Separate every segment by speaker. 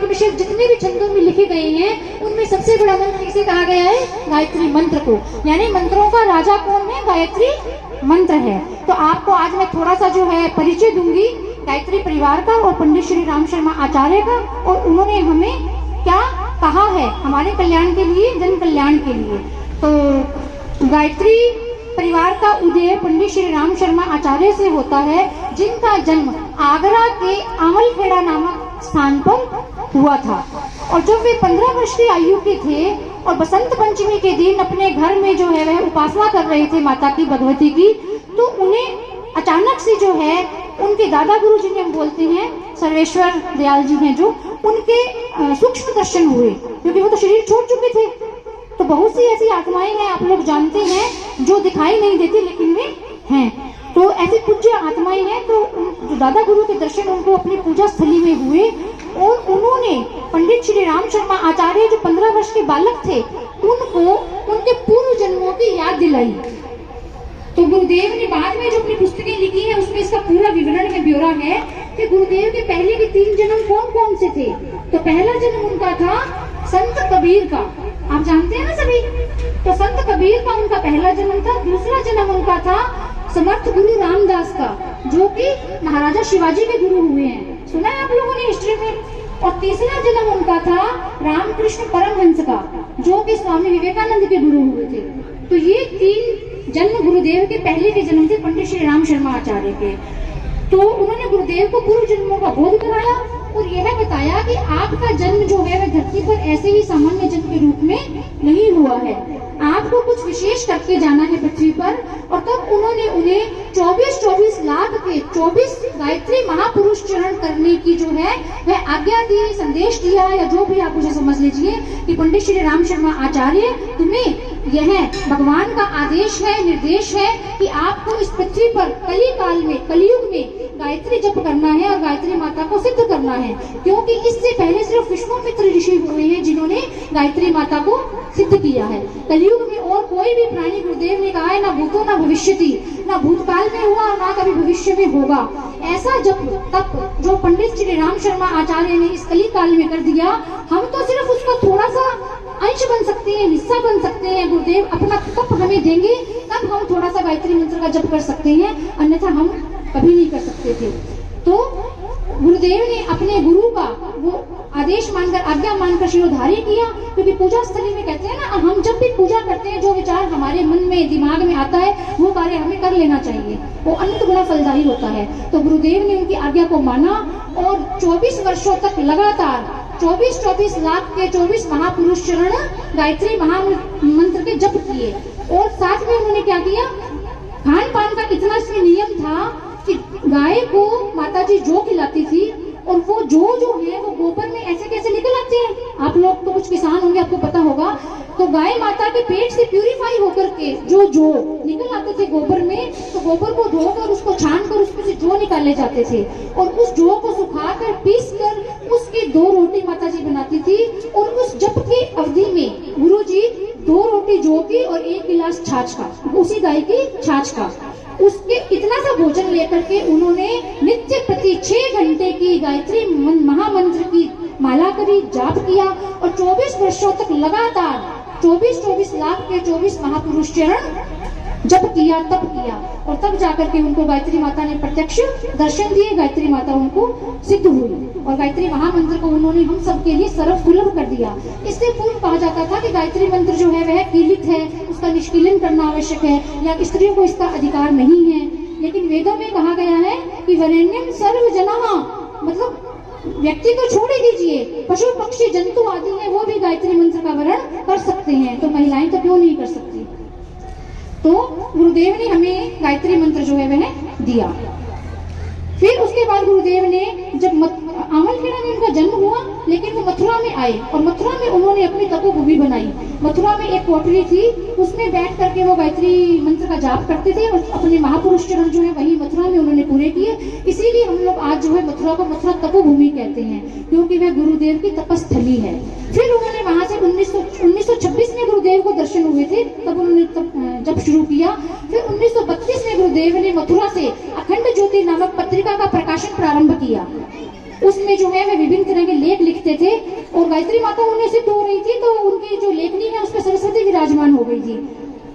Speaker 1: के विषय जितने भी छंदों में लिखे गए हैं उनमें सबसे बड़ा मंत्र किसे कहा गया है? गायत्री मंत्र को। यानी मंत्रों का राजा कौन है? गायत्री मंत्र है। तो आपको आज मैं थोड़ा सा जो है परिचय दूंगी गायत्री परिवार का और पंडित श्री राम शर्मा आचार्य का, और उन्होंने हमें क्या कहा है हमारे कल्याण के लिए, जन कल्याण के लिए। तो गायत्री परिवार का उदय पंडित श्री राम शर्मा आचार्य से होता है, जिनका जन्म आगरा के आमलखेड़ा नामक स्थान पर हुआ था। और जब वे 15 वर्ष की आयु के थे और बसंत पंचमी के दिन अपने घर में जो है वह उपासना कर रहे थे माता की भगवती की, तो उन्हें अचानक से जो है उनके दादा गुरु जिन्हें हम बोलते हैं सर्वेश्वर दयाल जी हैं, जो उनके सूक्ष्म दर्शन हुए, क्योंकि वो तो शरीर छोड़ चुके थे। तो बहुत सी ऐसी आत्माएं हैं, आप लोग जानते हैं, जो दिखाई नहीं देती लेकिन वे हैं। तो ऐसी पूज्य आत्माएं हैं। तो जो दादा गुरु के दर्शन उनको अपनी पूजा स्थली में हुए और उन्होंने पंडित श्री राम शर्मा आचार्य जो 15 वर्ष के बालक थे उनको उनके पूर्व जन्मों की याद दिलाई। तो गुरुदेव ने बाद में जो अपनी पुस्तकें लिखी है उसमें इसका पूरा विवरण में ब्यौरा है कि गुरुदेव के पहले के 3 जन्म कौन कौन से थे। तो पहला जन्म उनका था संत कबीर का, आप जानते हैं ना सभी। तो संत कबीर का उनका पहला जन्म था। दूसरा जन्म उनका था समर्थ गुरु रामदास का, जो कि महाराजा शिवाजी के गुरु हुए हैं, सुना है आप लोगों ने हिस्ट्री में। और तीसरा जन्म उनका था रामकृष्ण परमहंस का, जो कि स्वामी विवेकानंद के गुरु हुए थे। तो ये 3 जन्म गुरुदेव के पहले के जन्म थे पंडित श्री राम शर्मा आचार्य के। तो उन्होंने गुरुदेव को पूर्व जन्मों का बोध कराया और यह बताया कि आपका जन्म जो है वह धरती पर ऐसे ही सामान्य जन्म के रूप में नहीं हुआ है, आपको कुछ विशेष करके जाना है पृथ्वी पर। और तब उन्होंने उन्हें 24 लाख के 24 गायत्री महापुरुष चरण करने की जो है वह आज्ञा दी, संदेश दिया, या जो भी आप उसे समझ लीजिए कि पंडित श्री राम शर्मा आचार्य तुम्हें यह भगवान का आदेश है, निर्देश है कि आपको इस पृथ्वी पर कली काल में, कलयुग में गायत्री जप करना है और गायत्री माता को सिद्ध करना है। क्योंकि इससे पहले सिर्फ विष्णुमित्र ऋषि हुए हैं जिन्होंने गायत्री माता को सिद्ध किया है। कलयुग में और कोई भी प्राणी, गुरुदेव ने कहा है, ना भूतो ना भविष्यति, ना भूतकाल में हुआ ना कभी भविष्य में होगा। ऐसा जब तब जो पंडित श्री राम शर्मा आचार्य ने इस कली काल में कर दिया, हम तो सिर्फ उसका थोड़ा सा अंश बन सकते हैं, हिस्सा बन सकते हैं। गुरुदेव अपना तप हमें देंगे तब हम थोड़ा सा गायत्री मंत्र का जप कर सकते हैं, अन्यथा हम कभी नहीं कर सकते थे। तो गुरुदेव ने अपने गुरु का वो आदेश मानकर, आज्ञा मानकर शिरोधार्य किया। क्योंकि पूजा स्थली में कहते हैं ना, हम जब भी पूजा करते हैं जो विचार हमारे मन में, दिमाग में आता है वो कार्य हमें कर लेना चाहिए, वो अनंत गुना फलदायी होता है। तो गुरुदेव ने उनकी आज्ञा को माना और 24 वर्षों तक लगातार 24 लाख के 24 महापुरुष चरण गायत्री महामंत्र के जप किए। और साथ में उन्होंने क्या किया, खान पान का इतना इसमें नियम था कि गाय को माताजी जो खिलाती थी और वो जो है वो गोबर में ऐसे कैसे निकल आते हैं। आप लोग तो कुछ किसान होंगे, आपको पता होगा। तो गाय माता के पेट से प्यूरिफाई होकर के जो निकल आते थे गोबर में, तो गोबर को धोकर उसको छान कर उसमें से जो निकाले जाते थे और उस जो को सुखाकर पीस कर उसकी 2 रोटी माताजी बनाती थी। और उस जप की अवधि में गुरुजी 2 रोटी जौ की और 1 गिलास छाछ का, उसी गाय की छाछ का, उसके इतना सा भोजन लेकर के उन्होंने नित्य प्रति 6 घंटे की गायत्री महामंत्र की माला करी, जाप किया और 24 वर्षों तक लगातार 24 लाख के 24 महापुरुष चरण जप किया, तप किया। और तब जाकर के उनको गायत्री माता ने प्रत्यक्ष दर्शन दिए, गायत्री माता उनको सिद्ध हुई और गायत्री महामंत्र को उन्होंने हम सब के लिए सर्वसुलभ कर दिया। इससे पूर्व कहा जाता था कि गायत्री मंत्र जो है वह कीलित है, उसका निष्कीलन करना आवश्यक है, या स्त्रियों को इसका अधिकार नहीं है। लेकिन वेदों में कहा गया है कि वरेण्यम सर्वजनः, मतलब व्यक्ति को छोड़ ही दीजिए, पशु पक्षी जंतु आदि हैं वो भी गायत्री मंत्र का वर्ण कर सकते हैं, तो महिलाएं तो क्यों नहीं कर सकती। तो गुरुदेव ने हमें गायत्री मंत्र जो है वह दिया। फिर उसके बाद गुरुदेव ने जब आमलखेड़ा में उनका जन्म हुआ, लेकिन वो मथुरा में आए और मथुरा में उन्होंने अपनी तपोभूमि बनाई। मथुरा में एक कोठरी थी, उसमें बैठ करके वो गायत्री मंत्र का जाप करते थे और अपने महापुरुष चरण जो है वही मथुरा में उन्होंने पूरे किए। इसीलिए हम लोग आज जो है मथुरा को मथुरा तपोभूमि कहते हैं, क्योंकि वह गुरुदेव की तपस्थली है। फिर उन्होंने वहां से 1926 में गुरुदेव को दर्शन हुए थे, तब उन्होंने जब शुरू किया। फिर 1932 में गुरुदेव ने मथुरा से अखंड ज्योति नामक पत्रिका का प्रकाशन प्रारंभ किया। उसमें जो है वे विभिन्न तरह के लेख लिखते थे गायत्री माता उन्हें सिद्ध हो रही थी तो उनकी जो लेखनी है उसमें सरस्वती विराजमान हो गई थी।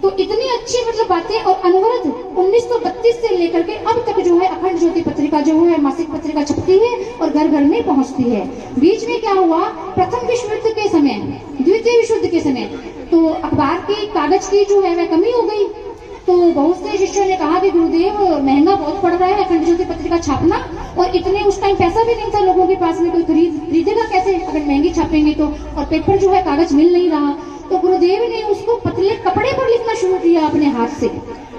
Speaker 1: तो इतनी अच्छी मतलब बातें और अनवरत 1932 से लेकर के अब तक जो है अखंड ज्योति पत्रिका जो है मासिक पत्रिका छपती है और घर घर में पहुंचती है। बीच में क्या हुआ, प्रथम विश्व युद्ध के समय, द्वितीय विश्व युद्ध के समय तो अखबार की कागज की जो है वह कमी हो गई। तो बहुत से शिष्यों ने कहा कि गुरुदेव महंगा बहुत पड़ रहा है अखंड ज्योति पत्रिका छापना, और इतने उस टाइम पैसा भी नहीं था लोगों के पास में, कोई खरीदेगा कैसे अगर महंगी छापेंगे तो, और पेपर जो है कागज मिल नहीं रहा। तो गुरुदेव ने उसको पतले कपड़े पर लिखना शुरू किया अपने हाथ से,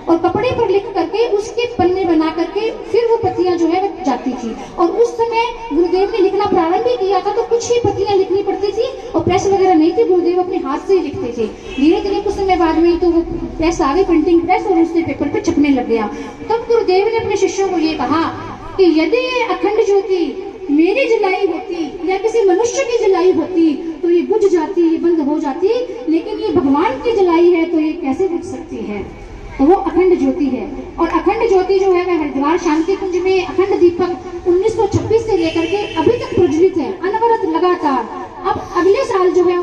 Speaker 1: और कपड़े पर लिख करके उसके पन्ने बना करके फिर वो पत्तियां जो है वो जाती थी। और उस समय गुरुदेव ने लिखना प्रारंभ ही किया था तो कुछ ही पत्तियां लिखनी पड़ती थी और प्रेस वगैरह नहीं थी, गुरुदेव अपने हाथ से ही लिखते थे। धीरे धीरे कुछ समय बाद में तो वो प्रेस आ गई, प्रिंटिंग प्रेस, और उससे पेपर पे छपने लग गया। तब गुरुदेव ने अपने शिष्यों को ये कहा कि यदि अखंड ज्योति मेरी जलाई होती या किसी मनुष्य की जलाई होती तो ये बुझ जाती, ये बंद हो जाती, लेकिन ये भगवान की जलाई है तो ये कैसे बुझ सकती है। तो वो अखंड ज्योति है। और अखंड ज्योति जो है वह हरिद्वार शांति कुंज में अखंड दीपक 1926 से लेकर के अभी तक प्रज्वलित है, अनवरत लगातार। अब अगले साल जो है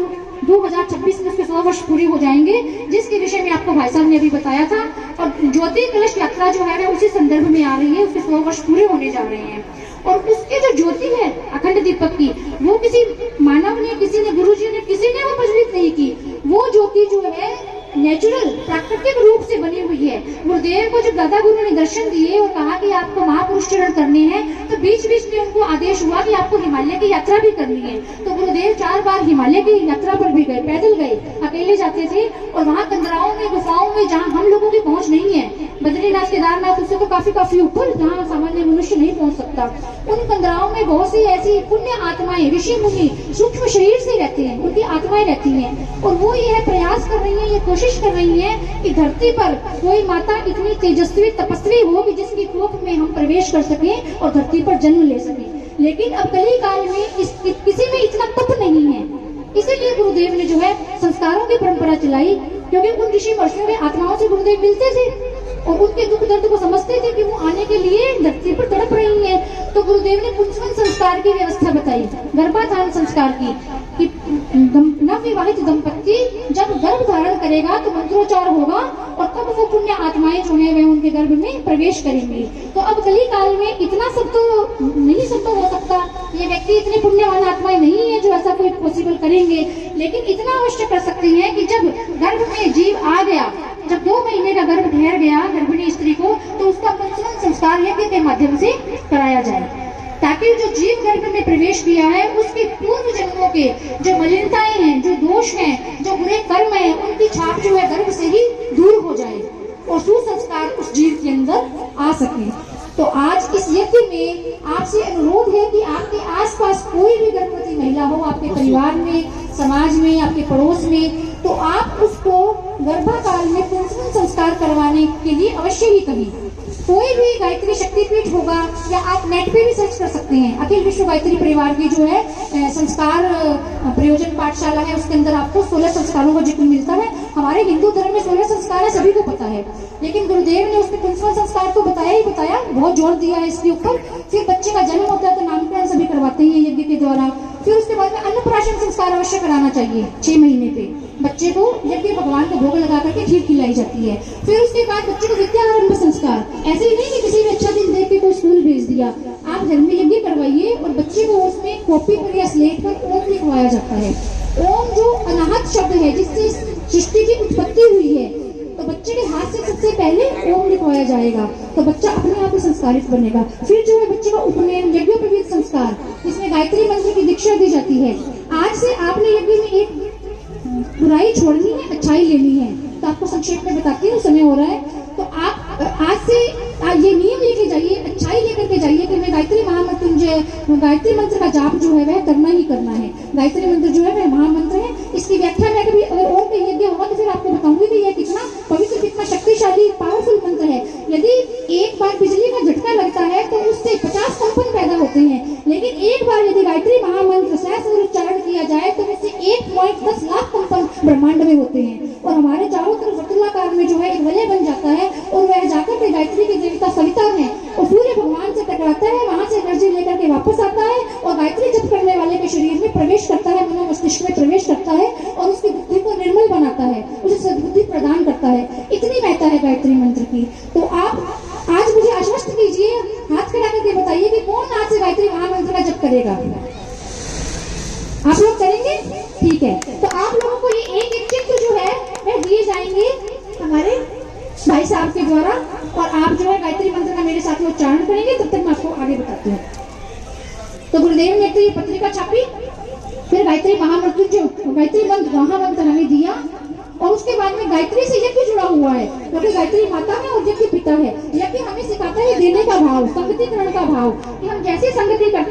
Speaker 1: 2026 में उसके 100 वर्ष पूरे हो जाएंगे, जिसके विषय में आपको भाई साहब ने अभी बताया था। और ज्योति कलश यात्रा जो है वह उसी संदर्भ में आ रही है, उसके 100 वर्ष पूरे होने जा रहे हैं। और उसकी जो ज्योति है अखंड दीपक की, वो किसी मानव ने, किसी ने, गुरु जी ने, किसी ने वो प्रज्वलित नहीं की। वो ज्योति जो है नेचुरल प्राकृतिक रूप से बनी हुई है। गुरुदेव को जब दादा गुरु ने दर्शन दिए और कहा कि आपको महापुरुष चरण करने हैं, तो बीच बीच में उनको आदेश हुआ कि आपको हिमालय की यात्रा भी करनी है। तो गुरुदेव 4 बार हिमालय की यात्रा पर भी गए, पैदल गए, अकेले जाते थे। और वहाँ कंदराओं में, गुफाओं में जहाँ हम लोगों की पहुंच नहीं है, बद्रीनाथ केदारनाथ उससे तो काफी ऊपर जहाँ सामान्य मनुष्य नहीं पहुंच सकता, उन कंदराओं में बहुत सी ऐसी पुण्य आत्माएं, ऋषि मुनि सूक्ष्म शरीर से रहते हैं, उनकी आत्माएं रहती हैं। और वो ये प्रयास कर रही है, ये कोशिश कर रही है कि धरती पर कोई माता इतनी तेजस्वी तपस्वी हो कि जिसकी कोख में हम प्रवेश कर सकें और धरती पर जन्म ले सकें। लेकिन अब कली काल में किसी में इतना तप नहीं है, इसीलिए गुरुदेव ने जो है संस्कारों की परंपरा चलाई, क्योंकि उन ऋषि महर्षियों में आत्माओं से गुरुदेव मिलते थे और उनके दुख दर्द को समझते थे कि वो आने के लिए धरती पर तड़प रही है। तो गुरुदेव ने पुंसवन संस्कार की व्यवस्था बताई, गर्भाधान संस्कार की, कि नवविवाहित दंपति जब गर्भ धारण करेगा तो मंत्रोच्चार होगा और तब वो पुण्य आत्माएं जो है वह उनके गर्भ में प्रवेश करेंगी। तो अब कली काल में इतना सब तो नहीं संभव हो सकता, ये व्यक्ति इतने पुण्यवान आत्माएं नहीं है जो ऐसा कोई पॉसिबल करेंगे, लेकिन इतना अवश्य कर सकते हैं कि जब गर्भ में जीव आ गया, जब 2 महीने का गर्भ ठहर गया गर्भिणी स्त्री को, तो उसका पुंसवन संस्कार यज्ञ के माध्यम से कराया जाए, ताकि जो जीव गर्भ में प्रवेश किया है उसके पूर्व जन्मों के जो मलिनताएं हैं, जो दोष हैं, जो बुरे कर्म हैं, उनकी छाप जो है गर्भ से ही दूर हो जाए और सुसंस्कार उस जीव के अंदर आ सके। तो आज इस यज्ञ में आपसे अनुरोध है कि आपके आसपास कोई भी गर्भवती महिला हो, आपके परिवार में, समाज में, आपके पड़ोस में, तो आप उसको गर्भाकाल में पुंसवन संस्कार करवाने के लिए अवश्य ही कहें। कोई भी गायत्री शक्तिपीठ होगा या आप नेट पे भी सर्च कर सकते हैं, अखिल विश्व गायत्री परिवार की जो है संस्कार प्रयोजन पाठशाला है, उसके अंदर आपको 16 संस्कारों का जिक्र मिलता है। हमारे हिंदू धर्म में 16 संस्कार है, सभी को पता है, लेकिन गुरुदेव ने उसमें पुंसवन संस्कार तो बताया ही बताया, बहुत जोर दिया है इसके ऊपर। फिर बच्चे का जन्म होता है तो नामकरण सभी करवाते हैं यज्ञ के द्वारा। फिर उसके बाद में अन्नप्राशन संस्कार अवश्य कराना चाहिए, 6 महीने पे बच्चे को यज्ञ भगवान को भोग लगा करके खीर खिलाई जाती है। फिर उसके बाद बच्चे को विद्या आरंभ संस्कार, ऐसे ही नहीं कि किसी भी अच्छा दिन देख के कोई स्कूल भेज दिया, आप घर में यज्ञ करवाइए और बच्चे को उसमें कॉपी पर या स्लेट पर ओम लिखवाया जाता है। ओम जो अनाहत शब्द है जिससे सृष्टि की उत्पत्ति हुई है, तो बच्चे के हाथ से सबसे पहले ओम लिखवाया जाएगा, तो बच्चा अपने आप ही संस्कारित बनेगा। फिर जो है बच्चे का उपनयन, यज्ञोपवीत संस्कार, इसमें गायत्री मंत्र की दीक्षा दी जाती है। आज से आपने यज्ञ में एक बुराई छोड़नी है, अच्छाई लेनी है, तो आपको संक्षेप में बताती हूँ, समय हो रहा है। तो आप आज से ये नियम लेके जाइए, अच्छाई लेकर के जाइए कि मैं गायत्री महामृत्युंजय, गायत्री मंत्र का जाप जो है वह करना ही करना है। गायत्री मंत्र जो है वह महामंत्र है, इसकी व्याख्या मैं कभी अगर और कहीं यज्ञ होगा तो फिर आपको बताऊंगी कि यह कितना पवित्र, कितना शक्तिशाली, पावरफुल मंत्र है। यदि एक बार बिजली का झटका लगता है तो उससे 50 कंपन पैदा होते हैं, लेकिन एक बार यदि गायत्री महामंत्र सहस्त्र उच्चारण किया जाए तो इससे 1.10 लाख कंपन ब्रह्मांड में होते हैं और हमारे चारों तरफ वर्तुलाकार में जो है एक वलय बन जाता है और वह जाकर के गायत्री की देवता सविता है और सूर्य भगवान से टकराता है, वहां से एनर्जी लेकर के वापस आता है और गायत्री जप करने वाले के शरीर में में प्रवेश करता है, मनो मस्तिष्क में प्रवेश करता है और उसकी बुद्धि को निर्मल बनाता है, उसे सद्बुद्धि प्रदान करता है। इतनी महत्ता है गायत्री मंत्र की। तो आप आज मुझे आश्वस्त कीजिए, हाथ खड़ा करके बताइए कि कौन आज से गायत्री महामंत्र का जप करेगा। आप लोग करेंगे? ठीक है। तो आप लोगों को ये एक एक चित्र जो है वह दिए जाएंगे हमारे भाई साहब के द्वारा, और आप जो है गायत्री मंत्र का मेरे साथ में उच्चारण करेंगे। तब तक मैं आपको आगे बताती हूँ। तो गुरुदेव ने तो ये पत्रिका छापी, फिर गायत्री महामंत्र जो गायत्री मंत्र महामंत्र हमें दिया, और उसके बाद में गायत्री से यज्ञ जुड़ा हुआ है, क्योंकि गायत्री माता है और यज्ञ पिता है। यज्ञ हमें सिखाता है देने का भाव, संगतिकरण का भाव, कि हम जैसे संगति करते